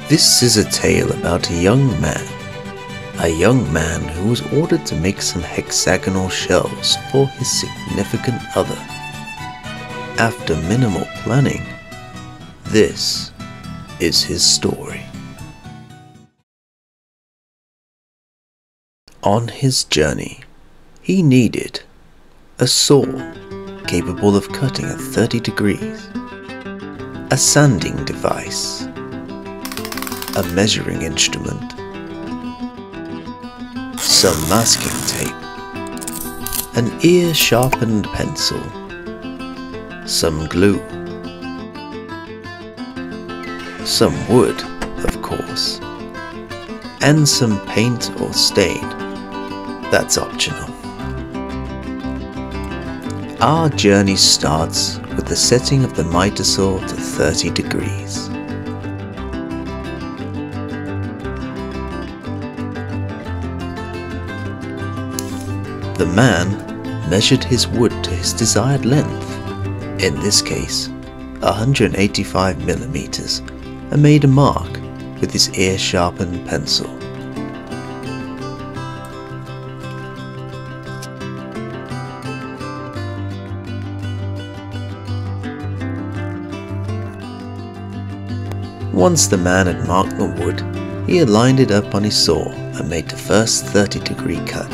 This is a tale about a young man who was ordered to make some hexagonal shelves for his significant other. After minimal planning, this is his story. On his journey, he needed a saw capable of cutting at 30 degrees, a sanding device, a measuring instrument, some masking tape, an ear-sharpened pencil, some glue, some wood, of course, and some paint or stain. That's optional. Our journey starts with the setting of the Mitre Saw to 30 degrees. The man measured his wood to his desired length, in this case 185 millimeters, and made a mark with his ear-sharpened pencil. Once the man had marked the wood, he aligned it up on his saw and made the first 30-degree cut.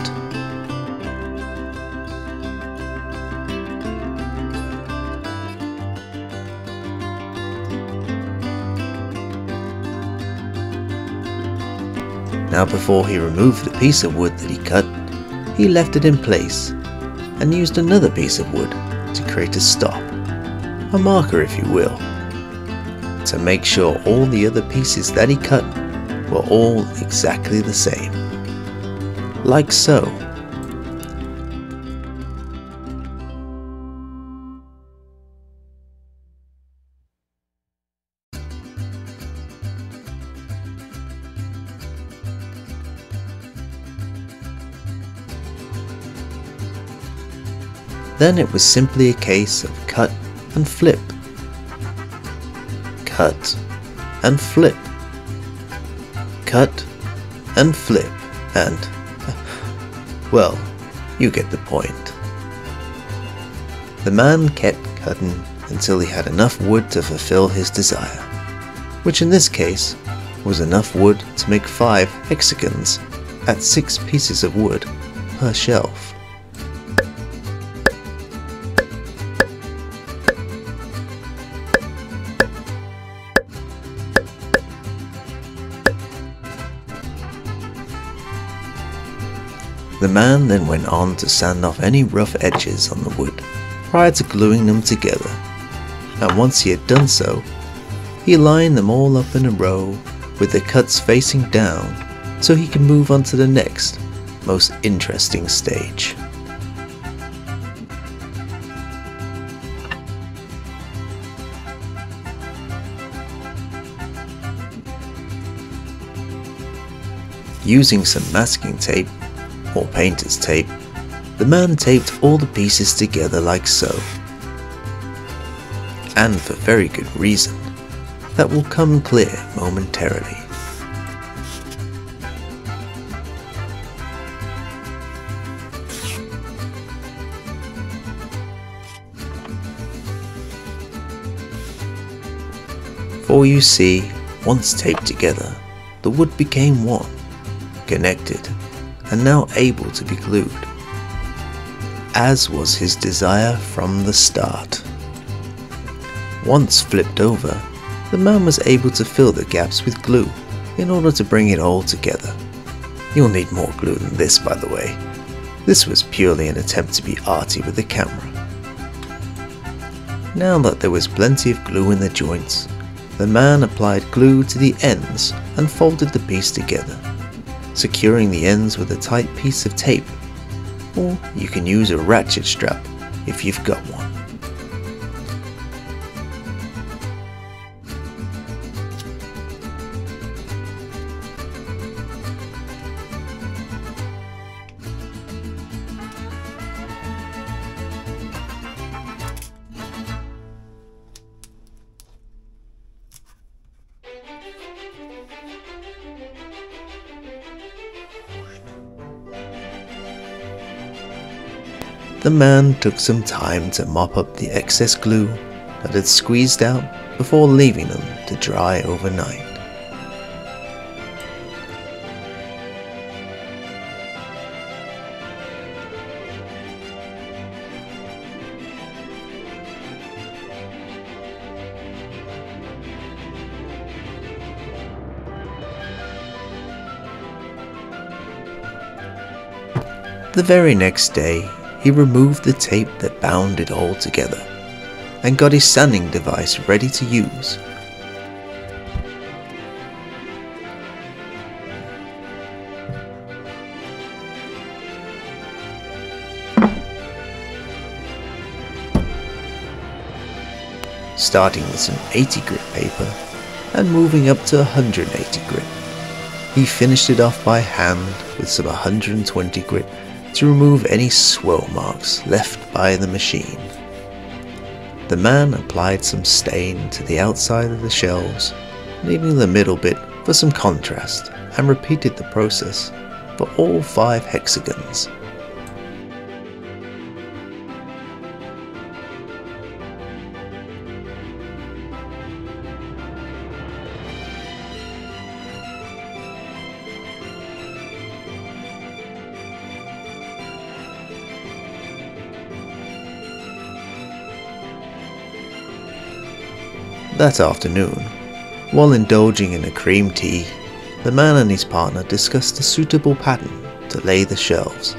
Now before he removed the piece of wood that he cut, he left it in place and used another piece of wood to create a stop, a marker if you will, to make sure all the other pieces that he cut were all exactly the same, like so. Then it was simply a case of cut and flip, cut and flip, cut and flip, and, well, you get the point. The man kept cutting until he had enough wood to fulfill his desire, which in this case was enough wood to make 5 hexagons at 6 pieces of wood per shelf. The man then went on to sand off any rough edges on the wood prior to gluing them together, and once he had done so, he lined them all up in a row with the cuts facing down so he could move on to the next, most interesting stage. Using some masking tape or painter's tape, the man taped all the pieces together like so, and for very good reason that will come clear momentarily. For you see, once taped together, the wood became one, connected, and now able to be glued, as was his desire from the start. Once flipped over, the man was able to fill the gaps with glue in order to bring it all together. You'll need more glue than this, by the way. This was purely an attempt to be arty with the camera. Now that there was plenty of glue in the joints, the man applied glue to the ends and folded the piece together, securing the ends with a tight piece of tape, or you can use a ratchet strap if you've got one. The man took some time to mop up the excess glue that had squeezed out before leaving them to dry overnight. The very next day, he removed the tape that bound it all together and got his sanding device ready to use. Starting with some 80 grit paper and moving up to 180 grit. He finished it off by hand with some 120 grit to remove any swirl marks left by the machine. The man applied some stain to the outside of the shelves, leaving the middle bit for some contrast, and repeated the process for all 5 hexagons. That afternoon, while indulging in a cream tea, the man and his partner discussed a suitable pattern to lay the shelves,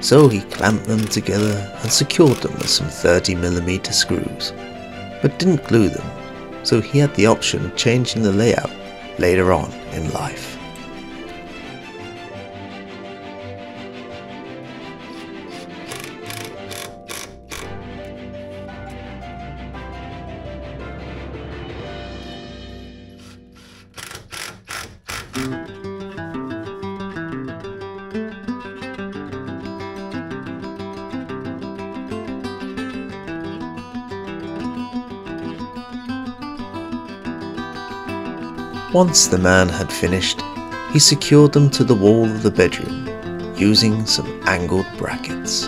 so he clamped them together and secured them with some 30mm screws, but didn't glue them, so he had the option of changing the layout later on in life. Once the man had finished, he secured them to the wall of the bedroom using some angled brackets.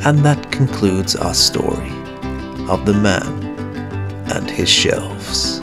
And that concludes our story of the man and his shelves.